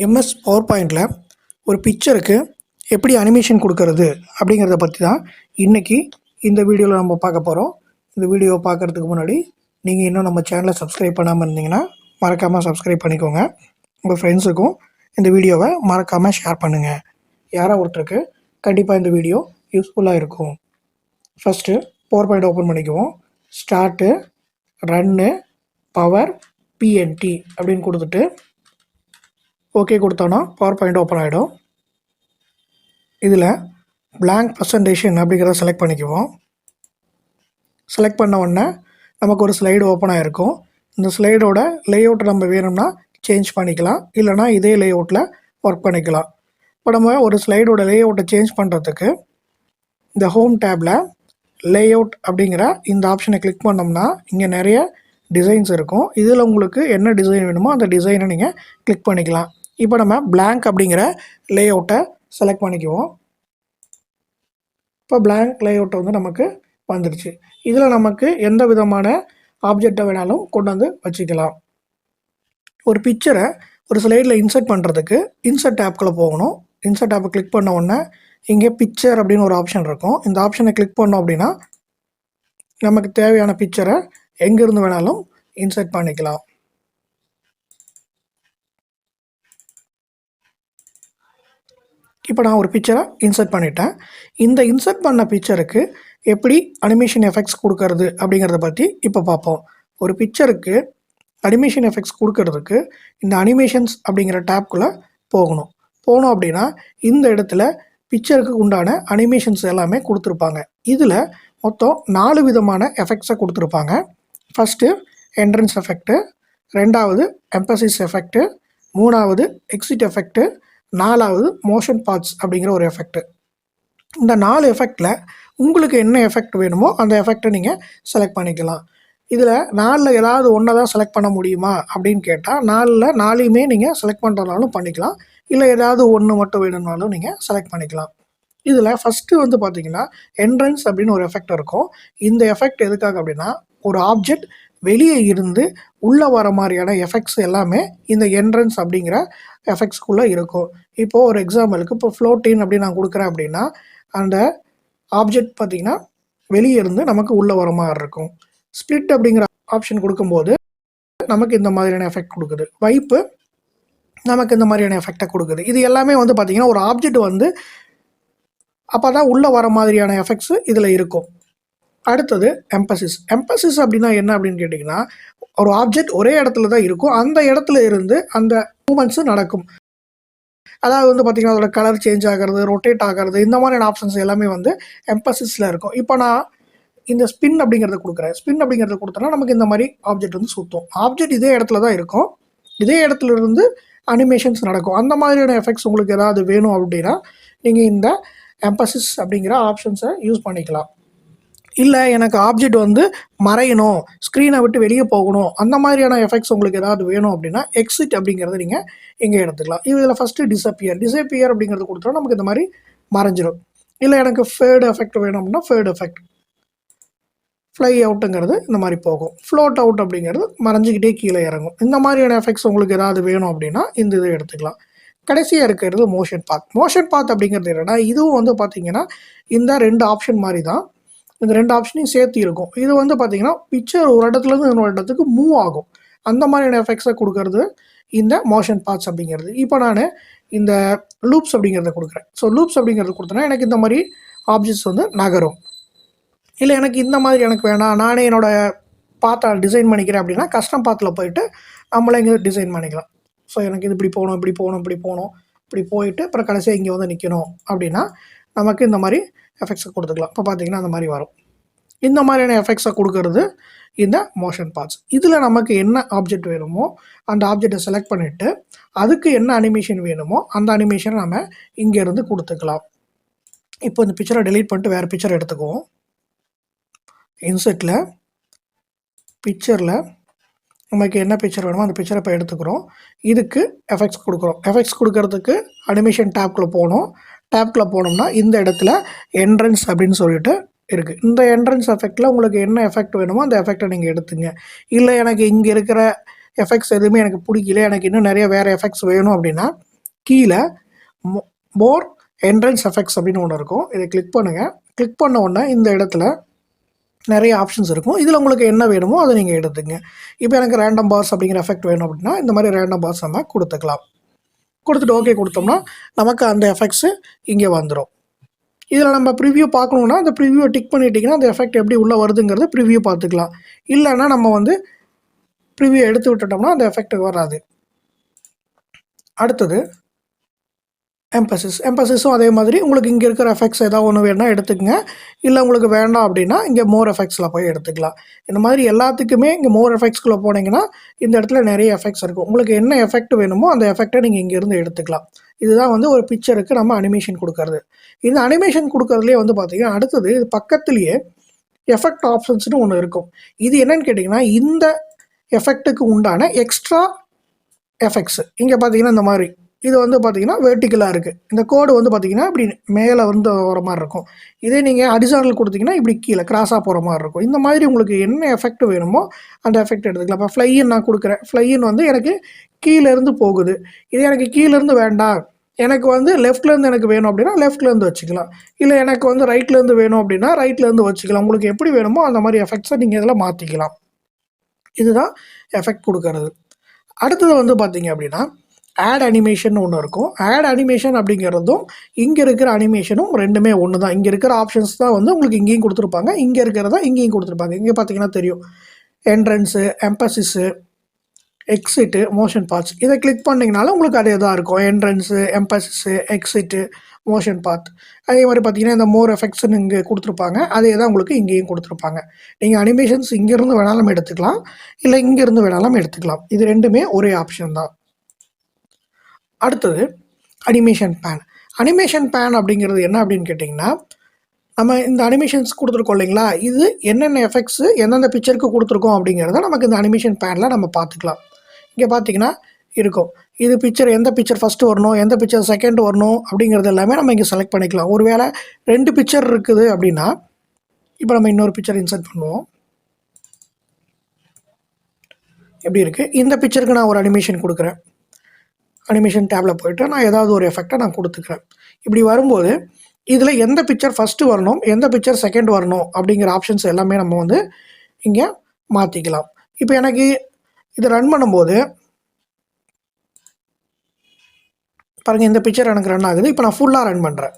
MS பவர்பாயிண்டில் ஒரு பிக்சருக்கு எப்படி animation கொடுக்கறது அப்படிங்கிறத பற்றி தான் இன்றைக்கி இந்த வீடியோவில் நம்ம பார்க்க போகிறோம். இந்த வீடியோவை பார்க்குறதுக்கு முன்னாடி நீங்கள் இன்னும் நம்ம சேனலை சப்ஸ்கிரைப் பண்ணாமல் இருந்தீங்கன்னா மறக்காமல் சப்ஸ்கிரைப் பண்ணிக்கோங்க. உங்கள் ஃப்ரெண்ட்ஸுக்கும் இந்த வீடியோவை மறக்காமல் ஷேர் பண்ணுங்கள். யாரோ ஒருத்தருக்கு கண்டிப்பாக இந்த வீடியோ யூஸ்ஃபுல்லாக இருக்கும். ஃபஸ்ட்டு பவர்பாயிண்ட் ஓப்பன் பண்ணிக்குவோம். ஸ்டார்ட்டு, ரன்னு, பவர், பிஎன்டி அப்படின்னு கொடுத்துட்டு ஓகே கொடுத்தோன்னா பவர்பாயிண்ட் ஓப்பன் ஆகிடும். இதில் பிளாங்க் ப்ரெசன்டேஷன் அப்படிங்கிறத செலக்ட் பண்ணிக்குவோம். செலக்ட் பண்ண உடனே நமக்கு ஒரு ஸ்லைடு ஓப்பன் ஆகிருக்கும். இந்த ஸ்லைடோட லேஅவுட் நம்ம வேணும்னா சேஞ்ச் பண்ணிக்கலாம், இல்லைனா இதே லேஅவுட்டில் ஒர்க் பண்ணிக்கலாம். இப்போ நம்ம ஒரு ஸ்லைடோட லேஅவுட்டை சேஞ்ச் பண்ணுறதுக்கு இந்த ஹோம் டேப்பில் லேஅவுட் அப்படிங்கிற இந்த ஆப்ஷனை கிளிக் பண்ணோம்னா இங்கே நிறைய டிசைன்ஸ் இருக்கும். இதில் உங்களுக்கு என்ன டிசைன் வேணுமோ அந்த டிசைனை நீங்கள் கிளிக் பண்ணிக்கலாம். இப்போ நம்ம பிளாங்க் அப்படிங்கிற லேஅவுட்டை செலக்ட் பண்ணிக்குவோம். இப்போ பிளாங்க் லேஅவுட் வந்து நமக்கு வந்துடுச்சு. இதில் நமக்கு எந்த விதமான ஆப்ஜெக்டை வேணாலும் கொண்டு வந்து வச்சுக்கலாம். ஒரு பிக்சரை ஒரு ஸ்லைடில் இன்சர்ட் பண்ணுறதுக்கு இன்சர்ட் ஆப்குள்ளே போகணும். இன்சர்ட் ஆப்பை கிளிக் பண்ண உடனே இங்கே பிக்சர் அப்படின்னு ஒரு ஆப்ஷன் இருக்கும். இந்த ஆப்ஷனை கிளிக் பண்ணோம் அப்படின்னா நமக்கு தேவையான பிக்சரை எங்கேருந்து வேணாலும் இன்சர்ட் பண்ணிக்கலாம். இப்போ நான் ஒரு பிக்சரை இன்சர்ட் பண்ணிட்டேன். இந்த இன்சர்ட் பண்ண பிக்சருக்கு எப்படி அனிமேஷன் எஃபெக்ட்ஸ் கொடுக்கறது அப்படிங்கிறத பற்றி இப்போ பார்ப்போம். ஒரு பிக்சருக்கு அனிமேஷன் எஃபெக்ட்ஸ் கொடுக்கறதுக்கு இந்த அனிமேஷன்ஸ் அப்படிங்கிற டேப்குள்ளே போகணும் அப்படின்னா இந்த இடத்துல பிக்சருக்கு உண்டான அனிமேஷன்ஸ் எல்லாமே கொடுத்துருப்பாங்க. இதில் மொத்தம் 4 விதமான எஃபெக்ட்ஸை கொடுத்துருப்பாங்க. ஃபஸ்ட்டு என்ட்ரன்ஸ் எஃபெக்ட்டு, ரெண்டாவது எம்பசிஸ் எஃபெக்ட்டு, மூணாவது எக்ஸிட் எஃபெக்ட்டு, நாலாவது மோஷன் பார்ட்ஸ் அப்படிங்கிற ஒரு எஃபெக்ட்டு. இந்த 4 எஃபெக்டில் உங்களுக்கு என்ன எஃபெக்ட் வேணுமோ அந்த எஃபெக்டை நீங்கள் செலக்ட் பண்ணிக்கலாம். இதில் 4ல் ஏதாவது ஒன்றை தான் செலக்ட் பண்ண முடியுமா அப்படின்னு கேட்டால் 4லையுமே நீங்கள் செலக்ட் பண்ணுறதுனாலும் பண்ணிக்கலாம், இல்லை ஏதாவது ஒன்று மட்டும் வேணும்னாலும் நீங்கள் செலக்ட் பண்ணிக்கலாம். இதில் ஃபஸ்ட்டு வந்து பார்த்திங்கன்னா என்ட்ரன்ஸ் அப்படின்னு ஒரு எஃபெக்ட் இருக்கும். இந்த எஃபெக்ட் எதுக்காக அப்படின்னா ஒரு ஆப்ஜெக்ட் வெளியே இருந்து உள்ளே வர மாதிரியான எஃபெக்ட்ஸ் எல்லாமே இந்த என்ட்ரன்ஸ் அப்படிங்கிற எஃபெக்ட்ஸ்குள்ளே இருக்கும். இப்போது ஒரு எக்ஸாம்பிளுக்கு இப்போ ஃப்ளோட்டின் அப்படின்னு நான் கொடுக்குறேன் அப்படின்னா அந்த ஆப்ஜெக்ட் பார்த்திங்கன்னா வெளியே இருந்து நமக்கு உள்ளே வர மாதிரி இருக்கும். ஸ்ப்ளிட் அப்படிங்கிற ஆப்ஷன் கொடுக்கும்போது நமக்கு இந்த மாதிரியான எஃபெக்ட் கொடுக்குது. வைப்பு நமக்கு இந்த மாதிரியான எஃபெக்டை கொடுக்குது. இது எல்லாமே வந்து பார்த்திங்கன்னா ஒரு ஆப்ஜெக்ட் வந்து அப்போ தான் உள்ளே வர மாதிரியான எஃபெக்ட்ஸு இதில் இருக்கும். அடுத்தது எம்பசிஸ் அப்படின்னா என்ன அப்படின்னு கேட்டிங்கன்னா ஒரு ஆப்ஜெக்ட் ஒரே இடத்துல தான் இருக்கும். அந்த இடத்துல இருந்து அந்த மூமெண்ட்ஸு நடக்கும். அதாவது வந்து பார்த்திங்கன்னா அதோட கலர் சேஞ்ச் ஆகிறது, ரொட்டேட் ஆகிறது, இந்த மாதிரியான ஆப்ஷன்ஸ் எல்லாமே வந்து எம்பசிஸில் இருக்கும். இப்போ நான் இந்த ஸ்பின் அப்படிங்கிறத கொடுக்குறேன். ஸ்பின் அப்படிங்கிறத கொடுத்தோன்னா நமக்கு இந்த மாதிரி ஆப்ஜெக்ட் வந்து சுற்றும். ஆப்ஜெக்ட் இதே இடத்துல தான் இருக்கும். இதே இடத்துல இருந்து அனிமேஷன்ஸ் நடக்கும். அந்த மாதிரியான எஃபெக்ட்ஸ் உங்களுக்கு ஏதாவது வேணும் அப்படின்னா நீங்கள் இந்த எம்பசிஸ் அப்படிங்கிற ஆப்ஷன்ஸை யூஸ் பண்ணிக்கலாம். இல்லை எனக்கு ஆப்ஜெக்ட் வந்து மறையணும், ஸ்க்ரீனை விட்டு வெளியே போகணும், அந்த மாதிரியான எஃபெக்ட்ஸ் உங்களுக்கு ஏதாவது வேணும் அப்படின்னா எக்ஸிட் அப்படிங்கிறத நீங்கள் இங்கே எடுத்துக்கலாம். இதில் ஃபஸ்ட்டு டிஸப்பியர் அப்படிங்கிறது கொடுத்தோன்னா நமக்கு இந்த மாதிரி மறைஞ்சிடும். இல்லை எனக்கு ஃபேட் எஃபெக்ட் வேணும் அப்படின்னா ஃபேட் எஃபெக்ட், ஃப்ளை அவுட்டுங்கிறது இந்த மாதிரி போகும், ஃப்ளோட் அவுட் அப்படிங்கிறது மறைஞ்சிக்கிட்டே கீழே இறங்கும். இந்த மாதிரியான எஃபெக்ட்ஸ் உங்களுக்கு ஏதாவது வேணும் அப்படின்னா இந்த இதை எடுத்துக்கலாம். கடைசியாக இருக்கிறது மோஷன் பாத் அப்படிங்கிறது என்னென்னா இதுவும் வந்து பார்த்திங்கன்னா இந்த 2 ஆப்ஷன் மாதிரி தான். இந்த 2 ஆப்ஷனையும் சேர்த்து இருக்கும். இது வந்து பார்த்திங்கன்னா பிக்சர் ஒரு இடத்துலேருந்து இன்னொரு இடத்துக்கு மூவ் ஆகும். அந்த மாதிரியான எஃபெக்ட்ஸை கொடுக்கறது இந்த மோஷன் பார்ட்ஸ் அப்படிங்கிறது. இப்போ நான் இந்த லூப்ஸ் அப்படிங்கிறத கொடுக்குறேன். ஸோ லூப்ஸ் அப்படிங்கிறது கொடுத்தேன்னா எனக்கு இந்த மாதிரி ஆப்ஜெக்ட்ஸ் வந்து நகரும். இல்லை எனக்கு இந்த மாதிரி எனக்கு வேணாம், நானே என்னோடய பாத்தை டிசைன் பண்ணிக்கிறேன் அப்படின்னா கஸ்டம் பாத்தில் போயிட்டு நம்மளே இங்கே டிசைன் பண்ணிக்கலாம். ஸோ எனக்கு இது இப்படி இப்படி போயிட்டு அப்புறம் கடைசியாக இங்கே வந்து நிற்கணும் அப்படின்னா நமக்கு இந்த மாதிரி எஃபெக்ட்ஸை கொடுத்துக்கலாம். இப்போ பார்த்திங்கன்னா அந்த மாதிரி வரும். இந்த மாதிரியான எஃபெக்ட்ஸை கொடுக்கறது இந்த மோஷன் பார்ட்ஸ். இதில் நமக்கு என்ன ஆப்ஜெக்ட் வேணுமோ அந்த ஆப்ஜெக்டை செலக்ட் பண்ணிவிட்டு அதுக்கு என்ன அனிமேஷன் வேணுமோ அந்த அனிமேஷனை நம்ம இங்கேருந்து கொடுத்துக்கலாம். இப்போ இந்த பிக்சரை டெலீட் பண்ணிட்டு வேறு பிக்சர் எடுத்துக்குவோம். இன்செட்டில் பிக்சரில் நமக்கு என்ன பிக்சர் வேணுமோ அந்த பிக்சரை இப்போ எடுத்துக்கிறோம். இதுக்கு எஃபெக்ட்ஸ் கொடுக்குறோம். எஃபெக்ட்ஸ் கொடுக்கறதுக்கு அனிமேஷன் டேப்குள்ளே போகணும். டேப்குள்ளே போனோம்னா இந்த இடத்துல என்ட்ரன்ஸ் அப்படின்னு சொல்லிட்டு இருக்குது. இந்த என்ட்ரன்ஸ் எஃபெக்டில் உங்களுக்கு என்ன எஃபெக்ட் வேணுமோ அந்த எஃபெக்டை நீங்கள் எடுத்துங்க. இல்லை எனக்கு இங்கே இருக்கிற எஃபெக்ட்ஸ் எதுவுமே எனக்கு பிடிக்கல, எனக்கு இன்னும் நிறைய வேறு எஃபெக்ட்ஸ் வேணும் அப்படின்னா கீழே மோர் என்ட்ரன்ஸ் எஃபெக்ட்ஸ் அப்படின்னு ஒன்று இருக்கும். இதை கிளிக் பண்ணுங்கள். கிளிக் பண்ண உடனே இந்த இடத்துல நிறைய ஆப்ஷன்ஸ் இருக்கும். இதில் உங்களுக்கு என்ன வேணுமோ அதை நீங்கள் எடுத்துங்க. இப்போ எனக்கு ரேண்டம் பார்ஸ் அப்படிங்கிற எஃபெக்ட் வேணும் அப்படின்னா இந்த மாதிரி ரேண்டம் பார்ஸ் நம்ம கொடுத்துக்கலாம். கொடுத்துட்டு ஓகே கொடுத்தோம்னா நமக்கு அந்த எஃபெக்ட்ஸு இங்கே வந்துடும். இதில் நம்ம ப்ரிவ்யூ பார்க்கணுன்னா அந்த ப்ரிவ்யூவை டிக் பண்ணிட்டிங்கன்னா அந்த எஃபெக்ட் எப்படி உள்ளே வருதுங்கிறத ப்ரிவ்யூ பார்த்துக்கலாம். இல்லைன்னா நம்ம வந்து ப்ரிவ்யூ எடுத்து விட்டுட்டோம்னா அந்த எஃபெக்ட் வராது. அடுத்தது எம்பசிஸும் அதே மாதிரி உங்களுக்கு இங்கே இருக்கிற எஃபெக்ட்ஸ் ஏதாவது ஒன்று வேணுன்னா எடுத்துக்கங்க. இல்லை உங்களுக்கு வேண்டாம் அப்படின்னா இங்கே மோர் எஃபெக்ட்ஸில் போய் எடுத்துக்கலாம். இந்த மாதிரி எல்லாத்துக்குமே இங்கே மோர் எஃபெக்ட்ஸ்குள்ளே போனீங்கன்னா இந்த இடத்துல நிறைய எஃபெக்ட்ஸ் இருக்கும். உங்களுக்கு என்ன எஃபெக்ட் வேணுமோ அந்த எஃபெக்டை நீங்கள் இங்கேருந்து எடுத்துக்கலாம். இதுதான் வந்து ஒரு பிக்சருக்கு நம்ம அனிமேஷன் கொடுக்கறது. இந்த அனிமேஷன் கொடுக்கறதுலேயே வந்து பார்த்தீங்கன்னா அடுத்தது இது பக்கத்துலேயே எஃபெக்ட் ஆப்ஷன்ஸ்னு ஒன்று இருக்கும். இது என்னன்னு கேட்டிங்கன்னா இந்த எஃபெக்ட்டுக்கு உண்டான எக்ஸ்ட்ரா எஃபெக்ட்ஸ் இங்கே பார்த்தீங்கன்னா இந்த மாதிரி இது வந்து பார்த்தீங்கன்னா வெர்டிக்கலாக இருக்குது. இந்த கோடு வந்து பார்த்தீங்கன்னா இப்படி மேலே வந்து வர மாதிரி இருக்கும். இதே நீங்கள் ஹரிசாண்டல் கொடுத்தீங்கன்னா இப்படி கீழே கிராஸாக போகிற மாதிரி இருக்கும். இந்த மாதிரி உங்களுக்கு என்ன எஃபெக்ட் வேணுமோ அந்த எஃபெக்ட் எடுத்துக்கலாம். இப்போ ஃப்ளையின் நான் கொடுக்குறேன். ஃப்ளையின் வந்து எனக்கு கீழேருந்து போகுது. இதே எனக்கு கீழேருந்து வேண்டாம், எனக்கு வந்து லெஃப்ட்லேருந்து எனக்கு வேணும் அப்படின்னா லெஃப்ட்லேருந்து வச்சுக்கலாம். இல்லை எனக்கு வந்து ரைட்லேருந்து வேணும் அப்படின்னா ரைட்லேருந்து வச்சுக்கலாம். உங்களுக்கு எப்படி வேணுமோ அந்த மாதிரி எஃபெக்ட்ஸை நீங்கள் இதில் மாற்றிக்கலாம். இதுதான் எஃபெக்ட் கொடுக்கறது. அடுத்தது வந்து பார்த்தீங்க அப்படின்னா ஆட் அனிமேஷன் ஒன்று இருக்கும். ஆட் அனிமேஷன் அப்படிங்கிறதும் இங்கே இருக்கிற அனிமேஷனும் ரெண்டுமே ஒன்று தான். இங்கே இருக்கிற ஆப்ஷன்ஸ் தான் வந்து உங்களுக்கு இங்கேயும் கொடுத்துருப்பாங்க, இங்கே இருக்கிறதா இங்கேயும் கொடுத்துருப்பாங்க. இங்கே பார்த்தீங்கன்னா தெரியும் என்ட்ரன்ஸு, எம்பசிஸு, எக்ஸிட்டு, மோஷன் பாத்ஸ். இதை கிளிக் பண்ணிங்கனாலும் உங்களுக்கு அதே தான் இருக்கும். என்ட்ரன்ஸு, எம்பசிஸு, எக்ஸிட்டு, மோஷன் பாத். அதே மாதிரி பார்த்தீங்கன்னா இந்த மோர் எஃபெக்ட்ஸ்னு இங்கே கொடுத்துருப்பாங்க, அதே தான் உங்களுக்கு இங்கேயும் கொடுத்துருப்பாங்க. நீங்கள் அனிமேஷன்ஸ் இங்கேருந்து வேணாலும் எடுத்துக்கலாம், இல்லை இங்கேருந்து வேணாலும் எடுத்துக்கலாம். இது ரெண்டுமே ஒரே ஆப்ஷன் தான். அடுத்தது அனிமேஷன் பேன். அனிமேஷன் பேன் அப்படிங்கிறது என்ன அப்படின்னு கேட்டிங்கன்னா நம்ம இந்த அனிமேஷன்ஸ் கொடுத்துருக்கோம் இல்லைங்களா, இது என்னென்ன எஃபெக்ட்ஸு எந்தெந்த பிக்சருக்கு கொடுத்துருக்கோம் அப்படிங்கிறத நமக்கு இந்த அனிமேஷன் பேனில் நம்ம பார்த்துக்கலாம். இங்கே பார்த்தீங்கன்னா இருக்கும் இது பிக்சர் எந்த பிக்சர் ஃபஸ்ட்டு வரணும், எந்த பிக்சர் செகண்ட் வரணும் அப்படிங்கிறது எல்லாமே நம்ம இங்கே செலக்ட் பண்ணிக்கலாம். ஒருவேளை 2 பிக்சர் இருக்குது அப்படின்னா இப்போ நம்ம இன்னொரு பிக்சர் இன்சர்ட் பண்ணுவோம். எப்படி இருக்குது, இந்த பிக்சருக்கு நான் ஒரு அனிமேஷன் கொடுக்குறேன். அனிமேஷன் டேபில் போய்ட்டு நான் ஏதாவது ஒரு எஃபெக்டை நான் கொடுத்துக்கிறேன். இப்படி வரும்போது இதில் எந்த பிக்சர் ஃபஸ்ட்டு வரணும், எந்த பிக்சர் செகண்ட் வரணும் அப்படிங்கிற ஆப்ஷன்ஸ் எல்லாமே நம்ம வந்து இங்கே மாற்றிக்கலாம். இப்போ எனக்கு இதை ரன் பண்ணும்போது பாருங்கள் இந்த பிக்சர் எனக்கு ரன் ஆகுது. இப்போ நான் ஃபுல்லாக ரன் பண்ணுறேன்.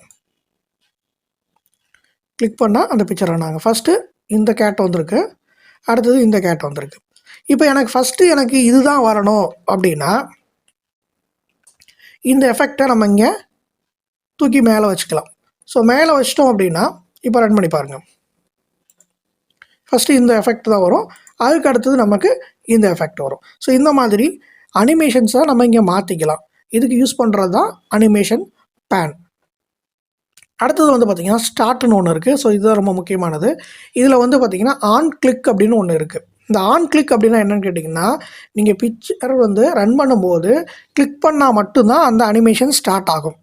கிளிக் பண்ணால் அந்த பிக்சர் ரன் ஆகும். ஃபஸ்ட்டு இந்த கேட் வந்திருக்கு, அடுத்தது இந்த கேட் வந்திருக்கு. இப்போ எனக்கு ஃபஸ்ட்டு எனக்கு இதுதான் வரணும் அப்படின்னா இந்த எஃபெக்டை நம்ம இங்கே தூக்கி மேலே வச்சுக்கலாம். ஸோ மேலே வச்சிட்டோம் அப்படின்னா இப்போ ரன் பண்ணி பாருங்கள். ஃபஸ்ட்டு இந்த எஃபெக்ட் தான் வரும், அதுக்கு அடுத்தது நமக்கு இந்த எஃபெக்ட் வரும். ஸோ இந்த மாதிரி அனிமேஷன்ஸை நம்ம இங்கே மாற்றிக்கலாம். இதுக்கு யூஸ் பண்ணுறது தான் அனிமேஷன் பேன். அடுத்தது வந்து பார்த்திங்கன்னா ஸ்டார்ட்னு ஒன்று இருக்குது. ஸோ இதுதான் ரொம்ப முக்கியமானது. இதில் வந்து பார்த்திங்கன்னா ஆன் கிளிக் அப்படின்னு ஒன்று இருக்குது. இந்த ஆன் கிளிக் அப்படின்னா என்னென்னு கேட்டிங்கன்னா நீங்கள் பிக்சர் வந்து ரன் பண்ணும்போது கிளிக் பண்ணால் மட்டும்தான் அந்த அனிமேஷன் ஸ்டார்ட் ஆகும்.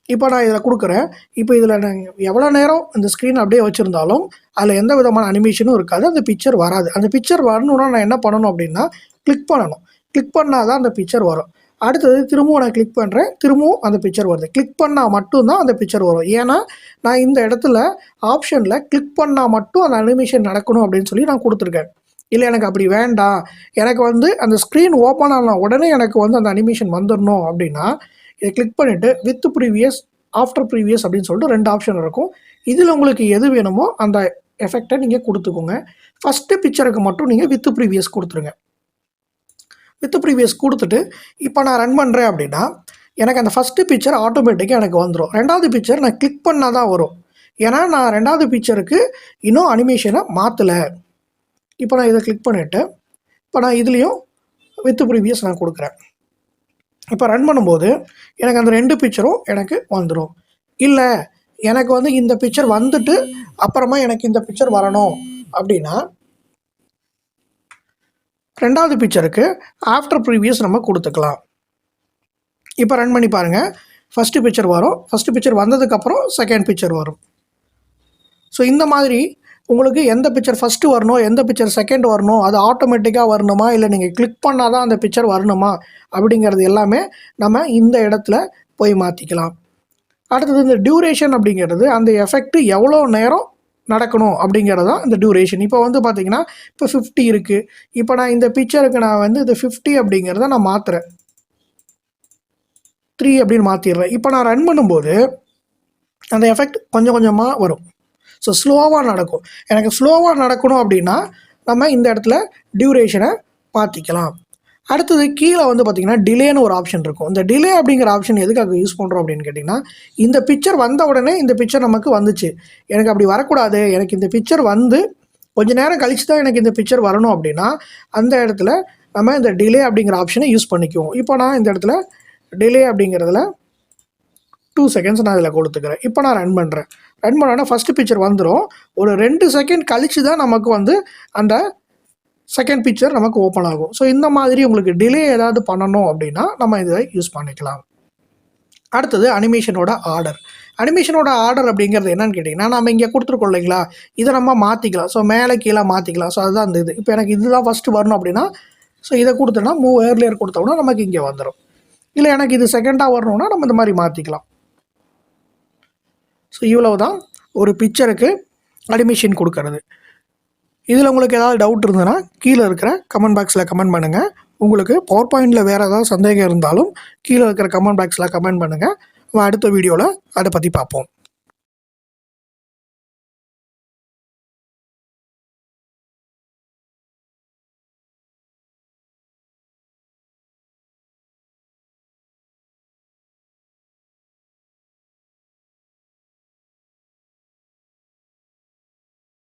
இப்போ நான் இதில் கொடுக்குறேன். இப்போ இதில் நாங்கள் எவ்வளோ நேரம் இந்த ஸ்க்ரீன் அப்படியே வச்சுருந்தாலும் அதில் எந்த விதமான அனிமேஷனும் இருக்காது, அந்த பிக்சர் வராது. அந்த பிக்சர் வரணுன்னா நான் என்ன பண்ணணும் அப்படின்னா கிளிக் பண்ணணும். கிளிக் பண்ணால் தான் அந்த பிக்சர் வரும். அடுத்தது திரும்பவும் நான் கிளிக் பண்ணுறேன், திரும்பவும் அந்த பிக்சர் வருது. கிளிக் பண்ணால் மட்டும்தான் அந்த பிக்சர் வரும். ஏன்னா நான் இந்த இடத்துல ஆப்ஷனில் கிளிக் பண்ணால் மட்டும் அந்த அனிமேஷன் நடக்கணும் அப்படின்னு சொல்லி நான் கொடுத்துருக்கேன். இல்லை எனக்கு அப்படி வேண்டாம், எனக்கு வந்து அந்த ஸ்க்ரீன் ஓப்பன் ஆன உடனே எனக்கு வந்து அந்த அனிமேஷன் வந்துடணும் அப்படின்னா இதை கிளிக் பண்ணிவிட்டு வித் ப்ரீவியஸ், ஆஃப்டர் ப்ரீவியஸ் அப்படின்னு சொல்லிட்டு 2 ஆப்ஷன் இருக்கும். இதில் உங்களுக்கு எது வேணுமோ அந்த எஃபெக்டை நீங்கள் கொடுத்துக்கோங்க. ஃபஸ்ட்டு பிக்சருக்கு மட்டும் நீங்கள் வித் ப்ரீவியஸ் கொடுத்துருங்க. வித் ப்ரீவியஸ் கொடுத்துட்டு இப்போ நான் ரன் பண்ணுறேன் அப்படின்னா எனக்கு அந்த ஃபஸ்ட்டு பிக்சர் ஆட்டோமேட்டிக்காக எனக்கு வந்துடும். 2வது பிக்சர் நான் கிளிக் பண்ணால் தான் வரும். ஏன்னா நான் 2வது பிக்சருக்கு இன்னும் அனிமேஷனை மாற்றலை. இப்போ நான் இதை கிளிக் பண்ணிவிட்டு இப்போ நான் இதுலேயும் வித் ப்ரீவியஸ் நான் கொடுக்குறேன். இப்போ ரன் பண்ணும்போது எனக்கு அந்த 2 பிக்சரும் எனக்கு வந்துடும். இல்லை எனக்கு வந்து இந்த பிக்சர் வந்துட்டு அப்புறமா எனக்கு இந்த பிக்சர் வரணும் அப்படின்னா 2வது பிக்சருக்கு ஆஃப்டர் ப்ரீவியஸ் நம்ம கொடுத்துக்கலாம். இப்போ ரன் பண்ணி பாருங்கள். ஃபஸ்ட்டு பிக்சர் வரும், ஃபஸ்ட்டு பிக்சர் வந்ததுக்கப்புறம் செகண்ட் பிக்சர் வரும். ஸோ இந்த மாதிரி உங்களுக்கு எந்த பிக்சர் ஃபஸ்ட்டு வரணும், எந்த பிக்சர் செகண்ட் வரணும், அது ஆட்டோமேட்டிக்காக வரணுமா, இல்லை நீங்கள் கிளிக் பண்ணால் தான் அந்த பிக்சர் வரணுமா அப்படிங்கிறது எல்லாமே நம்ம இந்த இடத்துல போய் மாற்றிக்கலாம். அடுத்தது இந்த டியூரேஷன் அப்படிங்கிறது அந்த எஃபெக்ட் எவ்வளோ நேரம் நடக்கணும் அப்படிங்கிறது தான் இந்த டியூரேஷன். இப்போ வந்து பார்த்தீங்கன்னா இப்போ 50 இருக்குது. இப்போ நான் இந்த பிக்சருக்கு நான் வந்து இது 50 அப்படிங்கிறத நான் மாற்றுறேன், 3 அப்படின்னு மாற்றிடுறேன். இப்போ நான் ரன் பண்ணும்போது அந்த எஃபெக்ட் கொஞ்சம் கொஞ்சமாக வரும். ஸோ ஸ்லோவாக நடக்கும். எனக்கு ஸ்லோவாக நடக்கணும் அப்படின்னா நம்ம இந்த இடத்துல டியூரேஷனை மாற்றிக்கலாம். அடுத்தது கீழே வந்து பார்த்திங்கன்னா டிலேன்னு ஒரு ஆப்ஷன் இருக்கும். இந்த டிலே அப்படிங்கிற ஆப்ஷன் எதுக்காக யூஸ் பண்ணுறோம் அப்படின்னு கேட்டிங்கன்னா, இந்த பிக்சர் வந்த உடனே இந்த பிக்சர் நமக்கு வந்துச்சு, எனக்கு அப்படி வரக்கூடாது, எனக்கு இந்த பிக்சர் வந்து கொஞ்சம் நேரம் கழிச்சு தான் எனக்கு இந்த பிக்சர் வரணும் அப்படின்னா அந்த இடத்துல நம்ம இந்த டிலே அப்படிங்கிற ஆப்ஷனை யூஸ் பண்ணிக்குவோம். இப்போ நான் இந்த இடத்துல டிலே அப்படிங்கிறதுல 2 செகண்ட்ஸ் நான் இதில் கொடுத்துக்கிறேன். இப்போ நான் ரன் பண்ணுறேன். ரன் பண்ணோன்னா ஃபஸ்ட்டு பிக்சர் வந்துடும். ஒரு 2 செகண்ட் கழித்து தான் நமக்கு வந்து அந்த செகண்ட் பிக்சர் நமக்கு ஓப்பன் ஆகும். ஸோ இந்த மாதிரி உங்களுக்கு டிலே ஏதாவது பண்ணணும் அப்படின்னா நம்ம இதை யூஸ் பண்ணிக்கலாம். அடுத்தது அனிமேஷனோட ஆர்டர். அனிமேஷனோட ஆர்டர் அப்படிங்கிறது என்னன்னு கேட்டிங்கன்னா, நம்ம இங்கே கொடுத்துருக்கோம் இல்லைங்களா, இதை நம்ம மாற்றிக்கலாம். ஸோ மேலே கீழே மாற்றிக்கலாம். ஸோ அதுதான் அந்த இது. இப்போ எனக்கு இதுதான் ஃபஸ்ட்டு வரணும் அப்படின்னா ஸோ இதை கொடுத்தோன்னா மூவ் ஏர்லியர் கொடுத்தோம்னா நமக்கு இங்கே வந்துடும். இல்லை எனக்கு இது செகண்டாக வரணும்னா நம்ம இந்த மாதிரி மாற்றிக்கலாம். ஸோ இவ்வளவு தான் ஒரு பிக்சருக்கு அனிமேஷன் கொடுக்கறது. இதில் உங்களுக்கு ஏதாவது டவுட் இருந்ததுன்னா கீழே இருக்கிற கமெண்ட் பாக்ஸில் கமெண்ட் பண்ணுங்கள். உங்களுக்கு PowerPointல வேறு ஏதாவது சந்தேகம் இருந்தாலும் கீழே இருக்கிற கமெண்ட் பாக்ஸில் கமெண்ட் பண்ணுங்கள். அடுத்த வீடியோவில் அதை பற்றி பார்ப்போம்.